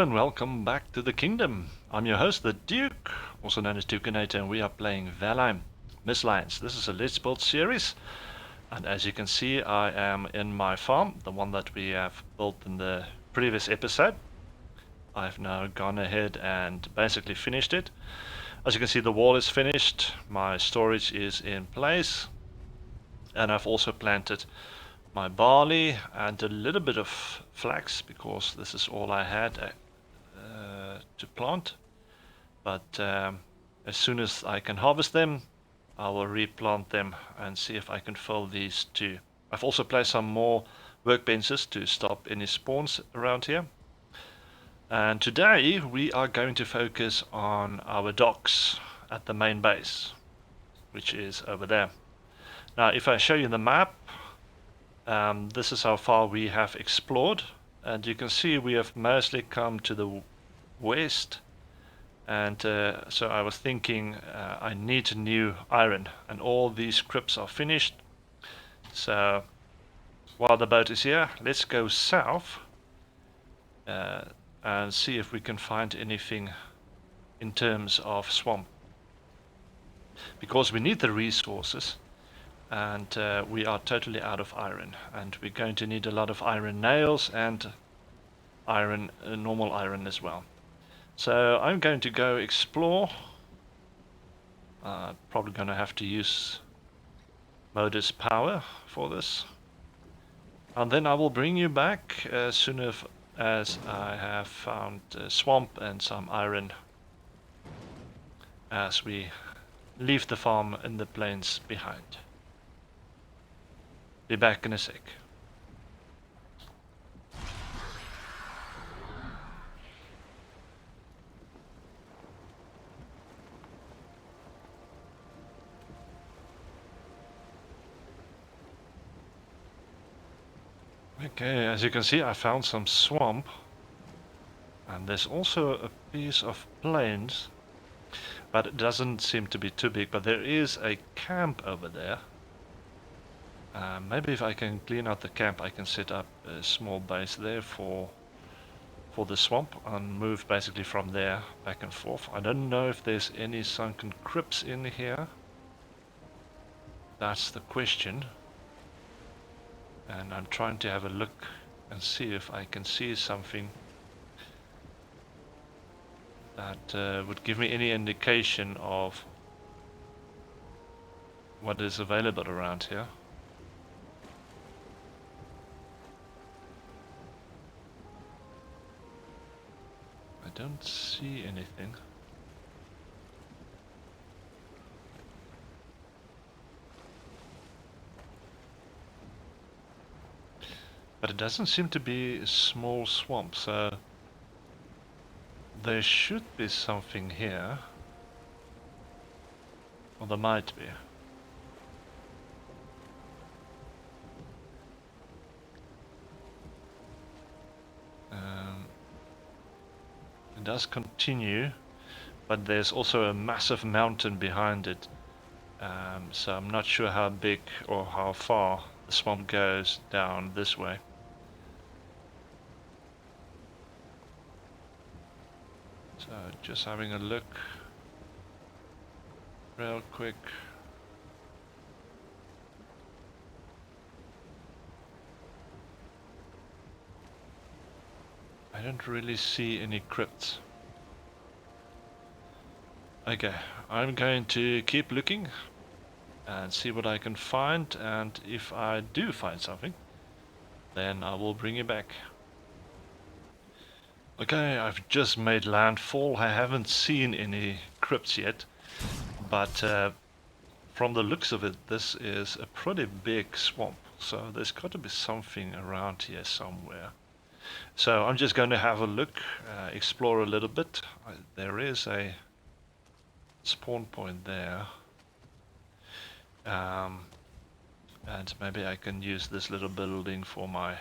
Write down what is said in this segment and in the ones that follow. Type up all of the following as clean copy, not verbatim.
and welcome back to the kingdom. I'm your host, the Duke, also known as DUKeNATOR, and we are playing Valheim Mistlands. This is a Let's Build series, and as you can see, I am in my farm, the one that we have built in the previous episode. I've now gone ahead and basically finished it. As you can see, the wall is finished, my storage is in place, and I've also planted my barley and a little bit of flax because this is all I had to plant. But as soon as I can harvest them, I will replant them and see if I can fill these too. I've also placed some more workbenches to stop any spawns around here. And today we are going to focus on our docks at the main base, which is over there. Now if I show you the map, this is how far we have explored, and you can see we have mostly come to the west, and so I was thinking I need new iron, and all these crypts are finished. So while the boat is here, let's go south and see if we can find anything in terms of swamp, because we need the resources. And we are totally out of iron, and we're going to need a lot of iron nails and iron, normal iron as well. So I'm going to go explore. Probably going to have to use Modus power for this, and then I will bring you back as soon as I have found swamp and some iron, as we leave the farm in the plains behind. Be back in a sec. Okay, as you can see, I found some swamp, and there's also a piece of plains, but it doesn't seem to be too big. But there is a camp over there. Maybe if I can clean out the camp, I can set up a small base there for the swamp and move basically from there back and forth. I don't know if there's any sunken crypts in here. That's the question. And I'm trying to have a look and see if I can see something that would give me any indication of what is available around here. I don't see anything. But it doesn't seem to be a small swamp, so there should be something here. Or there might be. It does continue, but there's also a massive mountain behind it, so I'm not sure how big or how far the swamp goes down this way. So just having a look real quick. I don't really see any crypts. Okay, I'm going to keep looking and see what I can find, and if I do find something, then I will bring you back. Okay, I've just made landfall. I haven't seen any crypts yet, but from the looks of it, this is a pretty big swamp, so there's got to be something around here somewhere. So I'm just going to have a look, explore a little bit. There is a spawn point there, and maybe I can use this little building for my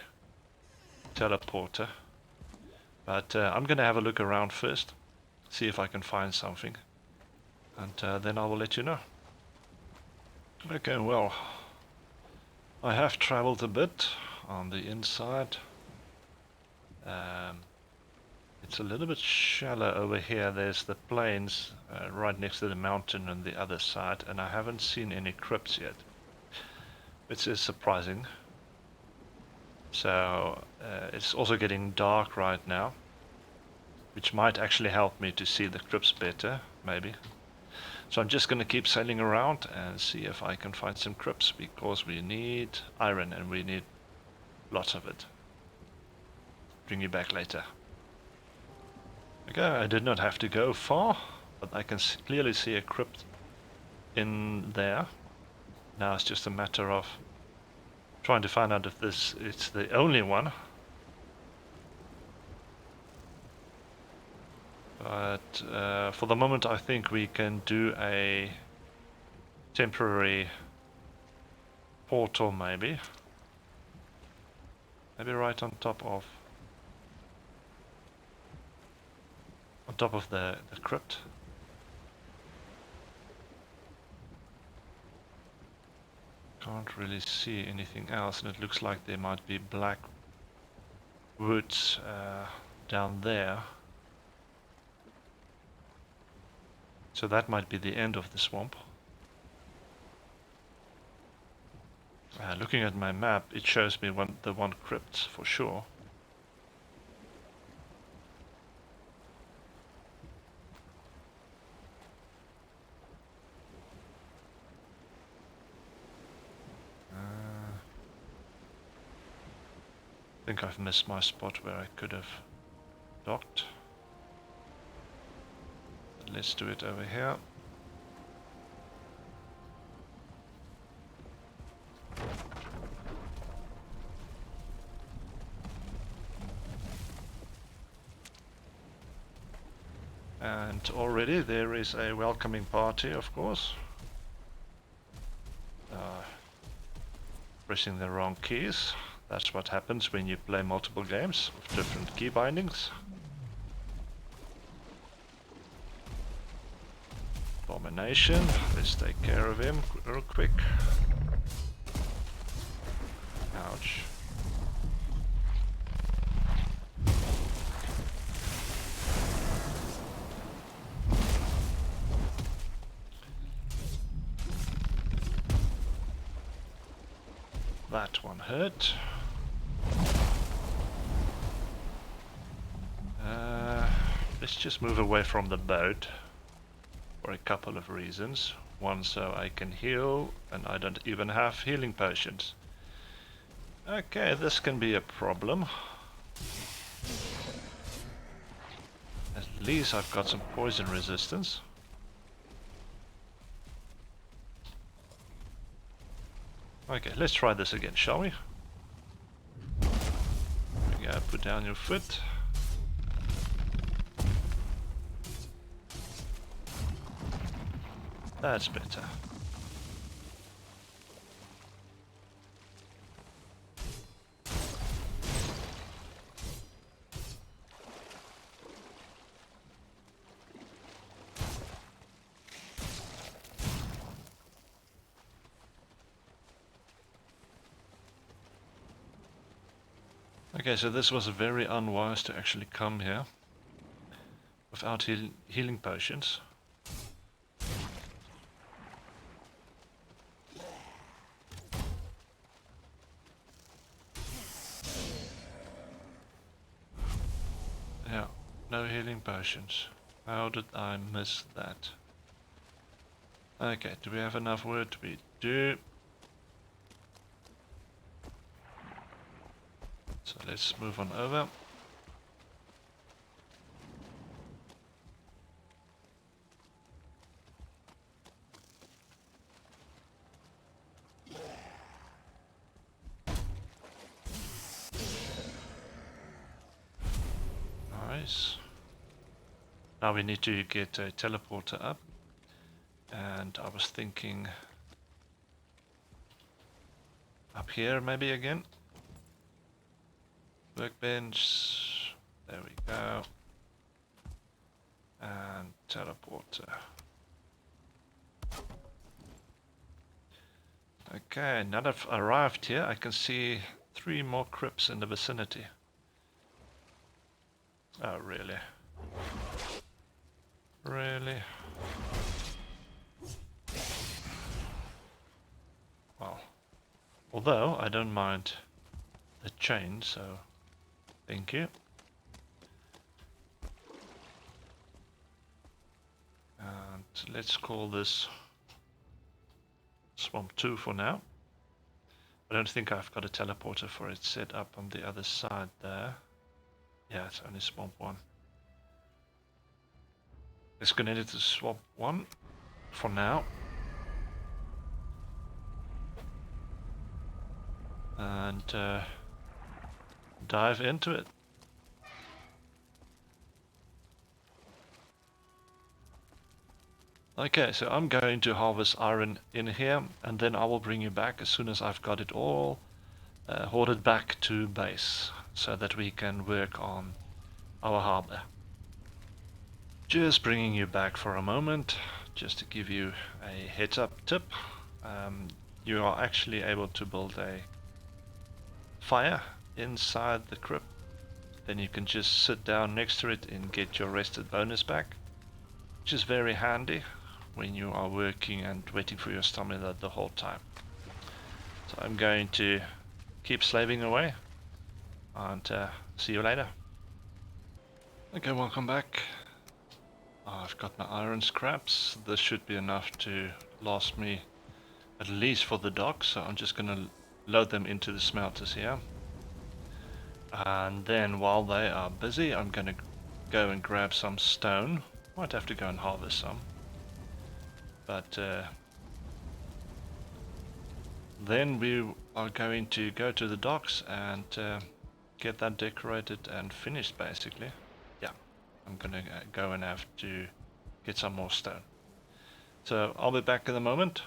teleporter. But I'm going to have a look around first, see if I can find something, and then I will let you know. Okay, well, I have traveled a bit on the inside. It's a little bit shallow over here. There's the plains right next to the mountain on the other side, and I haven't seen any crypts yet, which is surprising. So it's also getting dark right now, which might actually help me to see the crypts better, maybe. So I'm just going to keep sailing around and see if I can find some crypts, because we need iron and we need lots of it. Bring you back later. Okay, I did not have to go far, but I can clearly see a crypt in there. Now it's just a matter of trying to find out if it's the only one. But for the moment I think we can do a temporary portal maybe. Maybe right on top of the crypt. Can't really see anything else, and it looks like there might be black woods down there. So that might be the end of the swamp. Looking at my map, it shows me the one crypt for sure. I think I've missed my spot where I could have docked. But let's do it over here. And already there is a welcoming party, of course. Pressing the wrong keys. That's what happens when you play multiple games with different key bindings. Abomination. Let's take care of him real quick. Ouch. That one hurt. Let's just move away from the boat for a couple of reasons. One, so I can heal, and I don't even have healing potions. Okay, this can be a problem. At least I've got some poison resistance. Okay, let's try this again, shall we? There we go, put down your foot. That's better. Okay, so this was very unwise to actually come here without healing potions. Yeah, no healing potions. How did I miss that? Okay, do we have enough wood? We do. So let's move on over. Nice. Now we need to get a teleporter up. And I was thinking up here maybe again. Workbench, there we go, and teleporter. Okay, now that I've arrived here, I can see 3 more crypts in the vicinity. Oh, really? Really? Well, although I don't mind the chain, so thank you. And let's call this Swamp 2 for now. I don't think I've got a teleporter for it set up on the other side there. Yeah, it's only Swamp 1. Let's connect it to Swamp 1 for now. And dive into it. Okay, so I'm going to harvest iron in here, and then I will bring you back as soon as I've got it all hoarded back to base, so that we can work on our harbor. Just bringing you back for a moment, just to give you a heads up tip. You are actually able to build a fire inside the crypt. Then you can just sit down next to it and get your rested bonus back, which is very handy when you are working and waiting for your stamina the whole time. So I'm going to keep slaving away, and see you later. Okay, welcome back. I've got my iron scraps. This should be enough to last me at least for the docks, so I'm just gonna load them into the smelters here. And then while they are busy, I'm gonna go and grab some stone. Might have to go and harvest some. But then we are going to go to the docks and get that decorated and finished, basically. Yeah, I'm gonna go and have to get some more stone. So I'll be back in a moment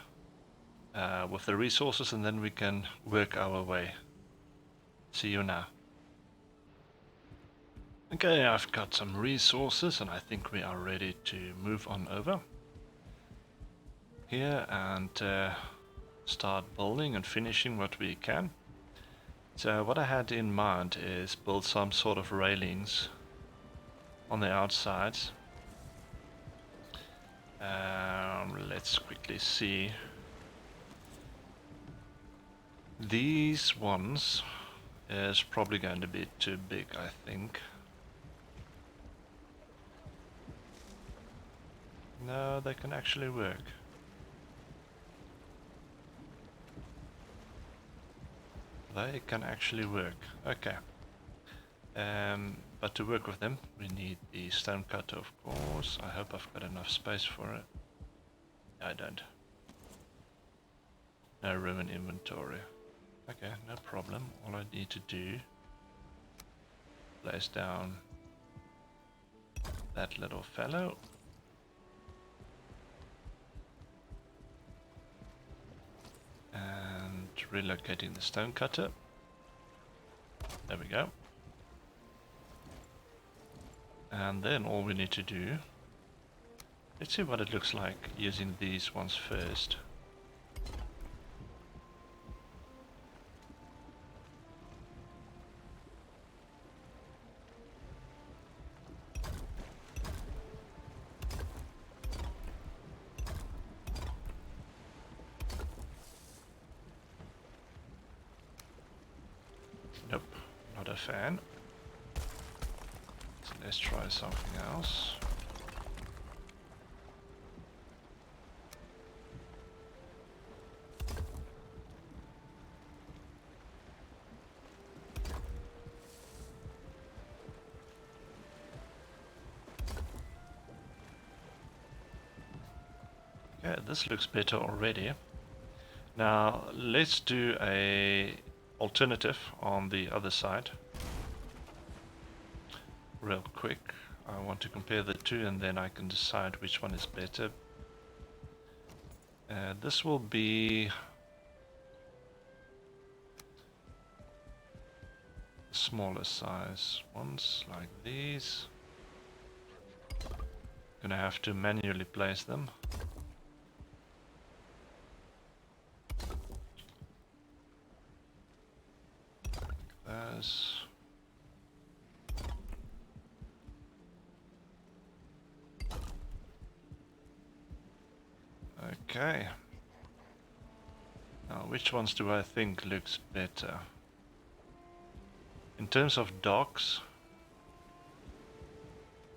with the resources, and then we can work our way. See you now. Okay, I've got some resources and I think we are ready to move on over here and start building and finishing what we can. So what I had in mind is build some sort of railings on the outsides. Let's quickly see. These ones is probably going to be too big, I think. No, they can actually work. They can actually work. Okay. But to work with them, we need the stone cutter, of course. I hope I've got enough space for it. I don't. No room in inventory. Okay, no problem. All I need to do, place down that little fellow. And relocating the stone cutter. There we go. And then all we need to do, let's see what it looks like using these ones first. Nope, not a fan. So let's try something else. Okay, this looks better already. Now let's do a alternative on the other side. Real quick. I want to compare the two and then I can decide which one is better. This will be smaller size ones like these. Gonna have to manually place them. Like this. Okay. Now, which ones do I think looks better? In terms of docks,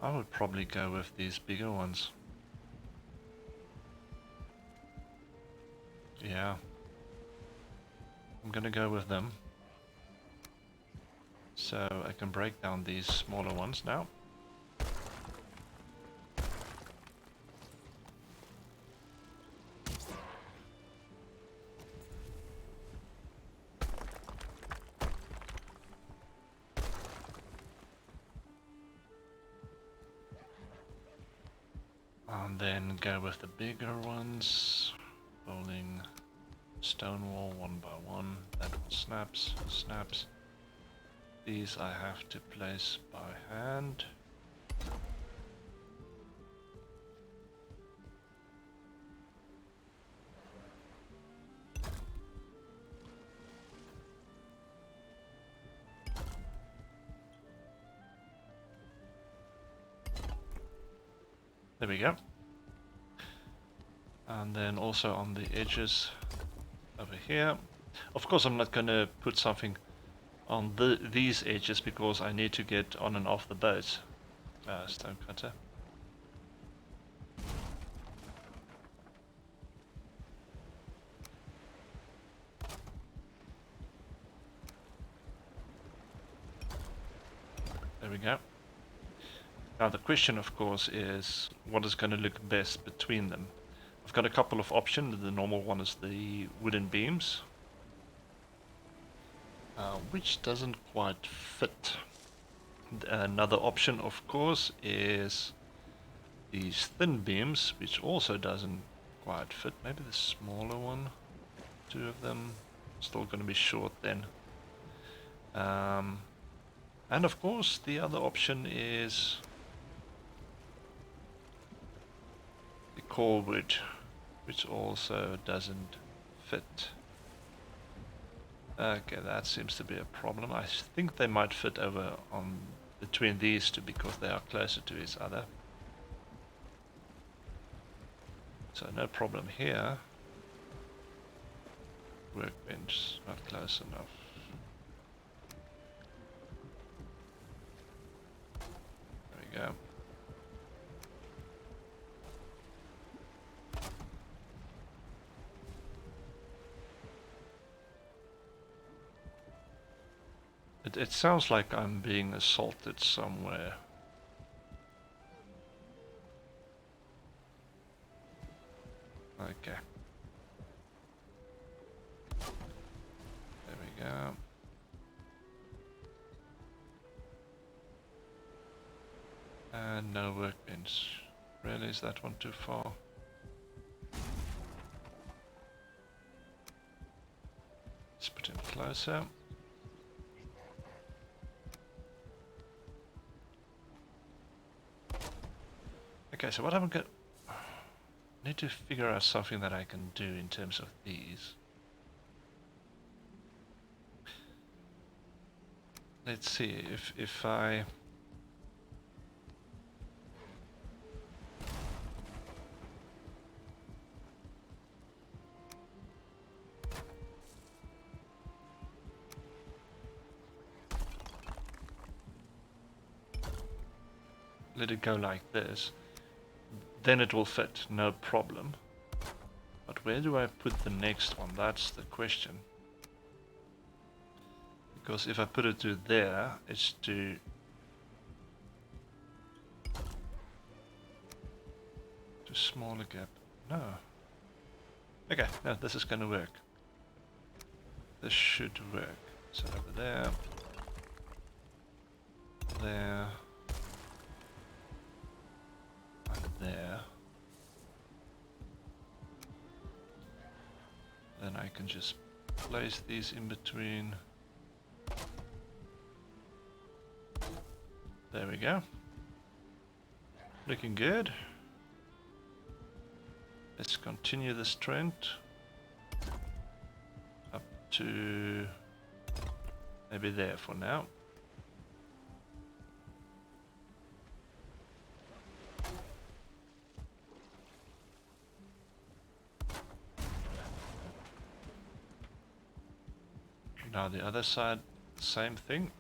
I would probably go with these bigger ones. Yeah. I'm gonna go with them. So I can break down these smaller ones now. And then go with the bigger ones. Rolling stone wall one by one. That one snaps, snaps. These I have to place by hand. There we go. And then also on the edges over here. Of course I'm not going to put something on these edges because I need to get on and off the boat. Stone cutter. There we go. Now the question of course is what is going to look best between them. I've got a couple of options. The normal one is the wooden beams, which doesn't quite fit. Another option of course is these thin beams, which also doesn't quite fit. Maybe the smaller one, two of them, still going to be short then. And of course the other option is the core wood, which also doesn't fit. Okay, that seems to be a problem. I think they might fit over on between these two because they are closer to each other. So no problem here. Workbench not close enough. There we go. It sounds like I'm being assaulted somewhere. Okay. There we go. And no workbench. Really, is that one too far? Let's put him closer. Okay, so what I'm going to need to figure out something that I can do in terms of these. Let's see if I let it go like this, then it will fit, no problem. But where do I put the next one? That's the question. Because if I put it to there, it's too small a gap. No. Okay, no, this is going to work. This should work. So over there, there, and there. Then I can just place these in between. There we go. Looking good. Let's continue this trend up to maybe there for now. Now the other side, same thing.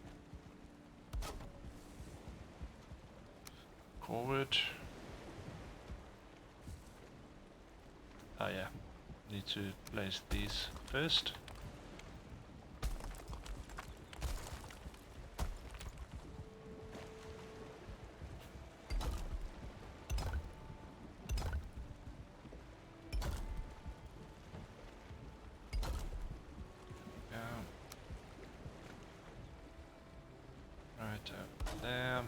Forward. Oh yeah, need to place these first. Right over there.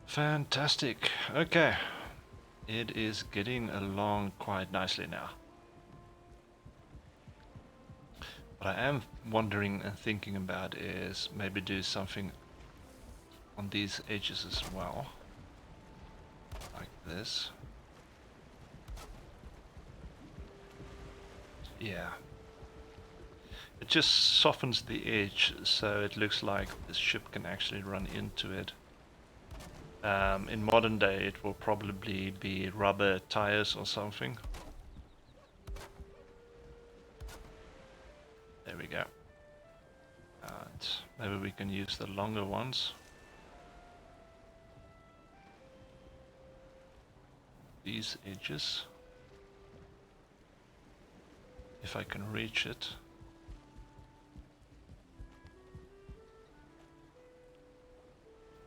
Fantastic. Okay. It is getting along quite nicely now. What I am wondering and thinking about is maybe do something on these edges as well. Like this. Yeah. It just softens the edge so it looks like the ship can actually run into it. In modern day it will probably be rubber tires or something. There we go. And maybe we can use the longer ones. These edges. If I can reach it.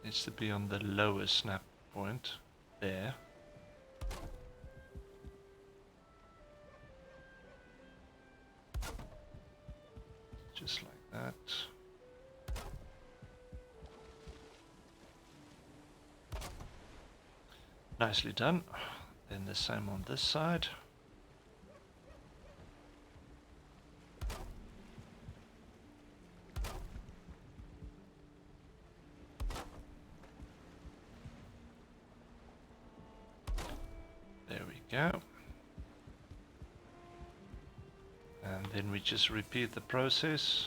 Needs to be on the lower snap point. There. Just like that. Nicely done. Then the same on this side. There we go. And then we just repeat the process.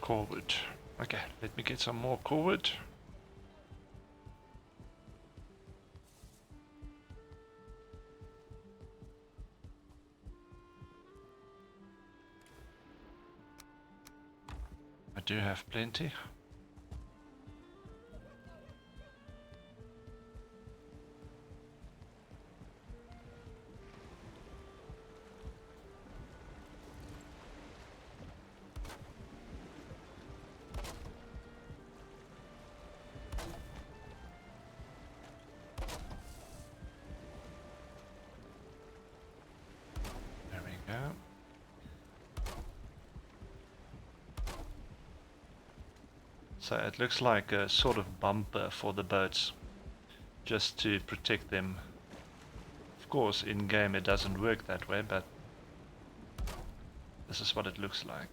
Forward. Okay, let me get some more forward. I do have plenty. So it looks like a sort of bumper for the boats, just to protect them. Of course, in game it doesn't work that way, but this is what it looks like.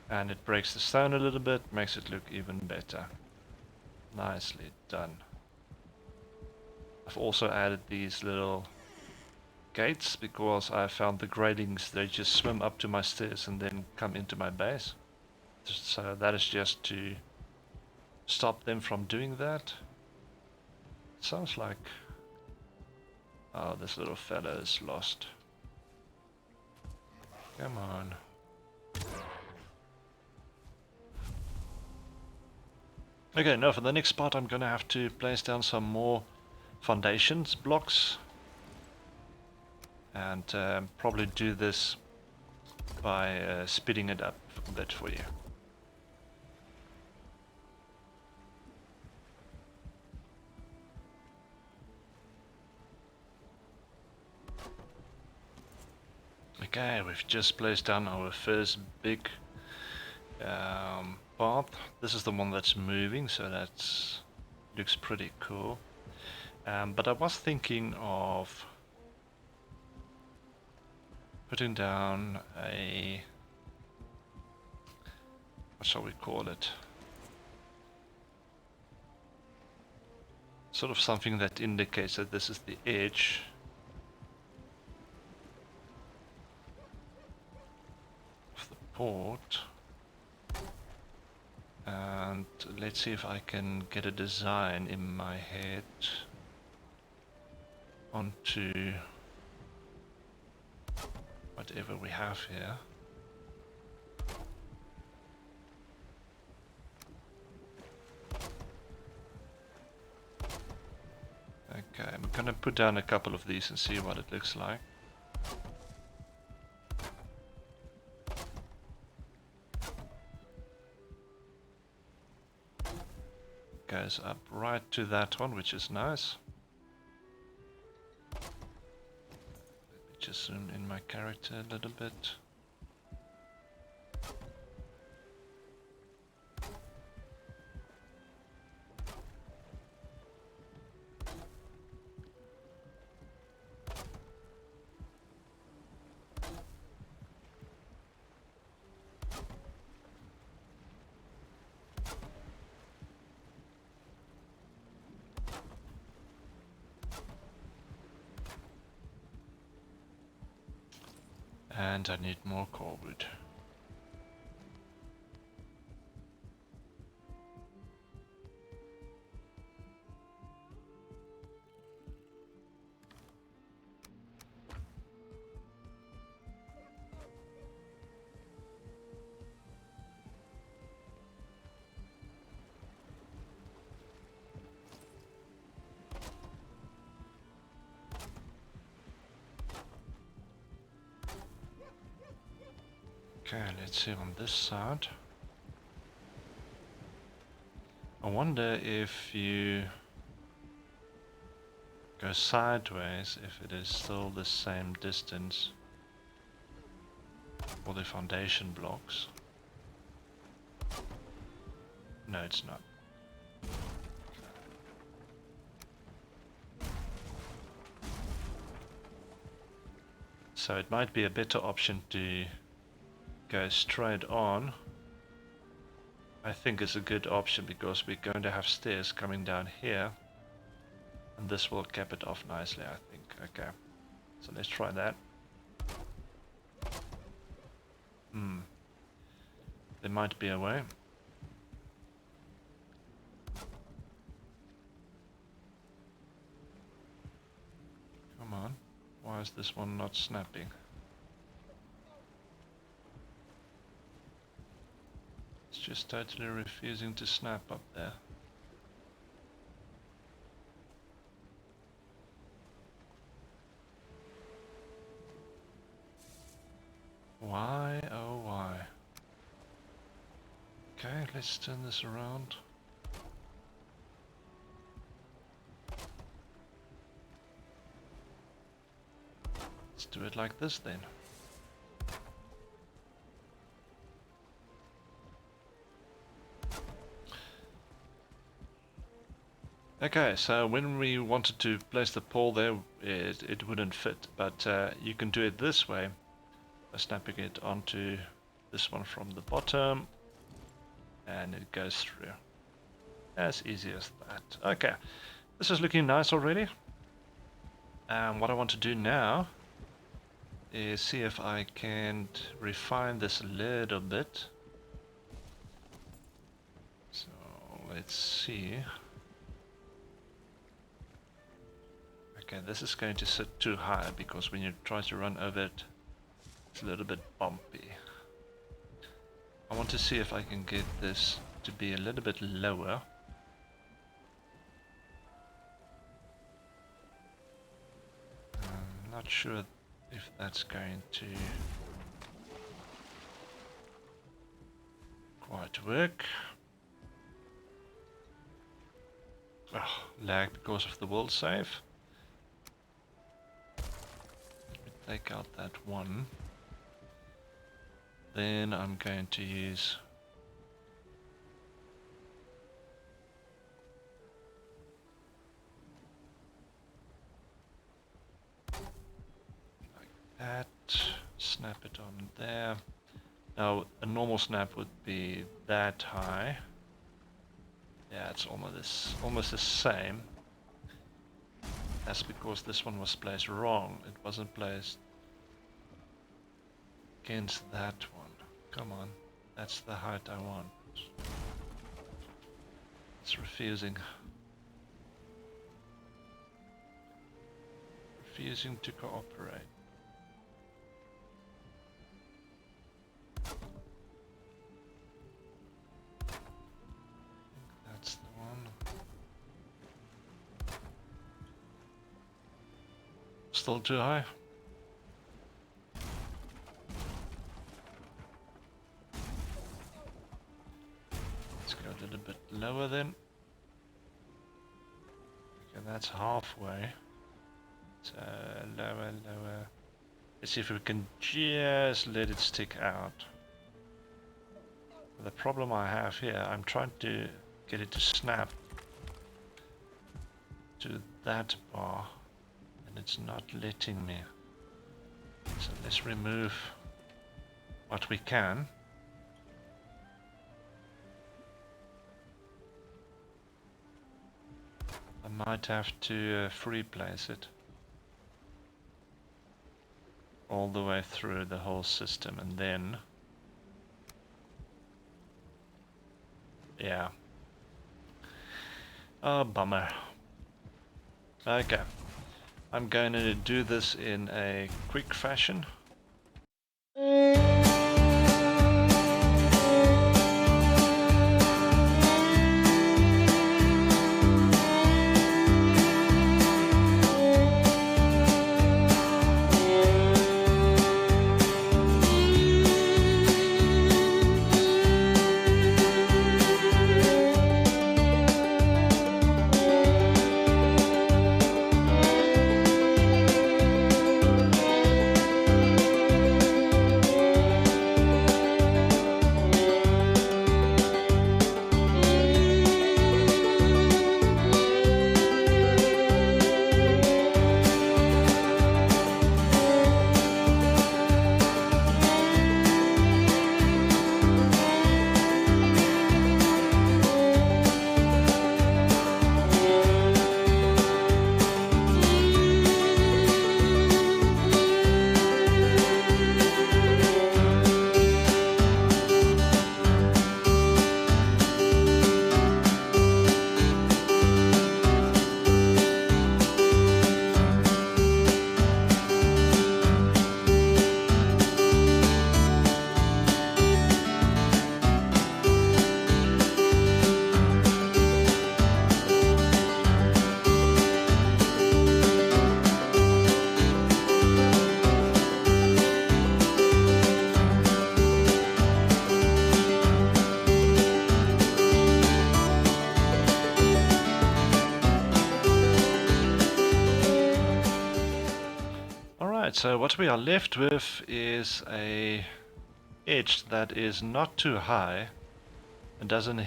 And it breaks the stone a little bit, makes it look even better. Nicely done. I've also added these little gates because I found the gratings, they just swim up to my stairs and then come into my base. So that is just to stop them from doing that. Sounds like... oh, this little fella is lost. Come on. Okay, now for the next part I'm gonna have to place down some more foundations blocks. And probably do this by speeding it up a bit for you. Okay, we've just placed down our first big path. This is the one that's moving, so that looks pretty cool. But I was thinking of putting down a, what shall we call it? Sort of something that indicates that this is the edge. Of the port. And let's see if I can get a design in my head onto whatever we have here. Okay, I'm gonna put down a couple of these and see what it looks like. Goes up right to that one, which is nice. Let me just zoom in my character a little bit. And I need more core wood. Okay, let's see on this side. I wonder if you go sideways, if it is still the same distance for the foundation blocks. No, it's not. So it might be a better option to go straight on. I think it's a good option because we're going to have stairs coming down here, and this will cap it off nicely, I think. Okay, so let's try that. There might be a way. Come on, why is this one not snapping? It's just totally refusing to snap up there. Why, oh why? Okay, let's turn this around. Let's do it like this then. Okay, so when we wanted to place the pole there, it wouldn't fit, but you can do it this way by snapping it onto this one from the bottom, and it goes through. As easy as that. Okay, this is looking nice already. And what I want to do now is see if I can refine this a little bit. So let's see. Okay, this is going to sit too high because when you try to run over it, it's a little bit bumpy. I want to see if I can get this to be a little bit lower. I'm not sure if that's going to quite work. Oh, lag because of the world save. Take out that one. Then I'm going to use it on there. Now a normal snap would be that high. Yeah, it's almost the same. That's because this one was placed wrong. It wasn't placed against that one. Come on, that's the height I want. It's refusing. Refusing to cooperate. That's the one. Still too high? Let's go a little bit lower then. Okay, that's halfway. So lower, lower. Let's see if we can just let it stick out. The problem I have here, I'm trying to get it to snap to that bar, and it's not letting me. So let's remove what we can. I might have to free place it all the way through the whole system, and then yeah. Oh, bummer. Okay, I'm going to do this in a quick fashion. So what we are left with is a edge that is not too high and doesn't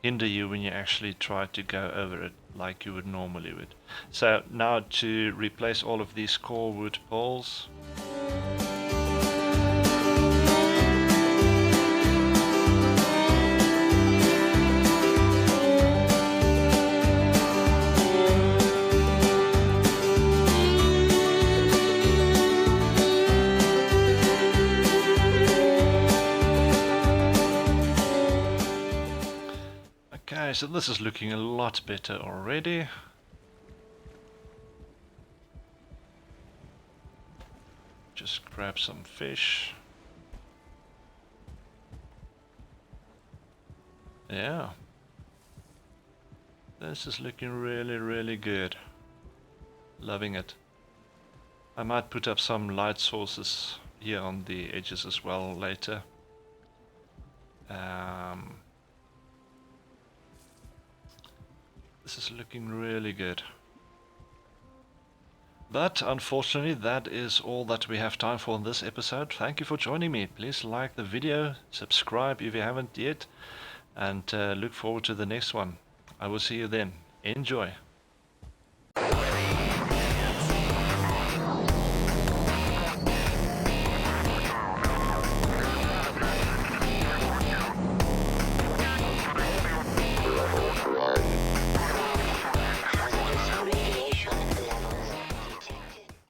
hinder you when you actually try to go over it like you would normally would. So now to replace all of these core wood poles. Okay, so this is looking a lot better already. Just grab some fish. Yeah. This is looking really, really good. Loving it. I might put up some light sources here on the edges as well later. This is looking really good. But unfortunately, that is all that we have time for in this episode. Thank you for joining me. Please like the video, subscribe if you haven't yet, and look forward to the next one. I will see you then. Enjoy.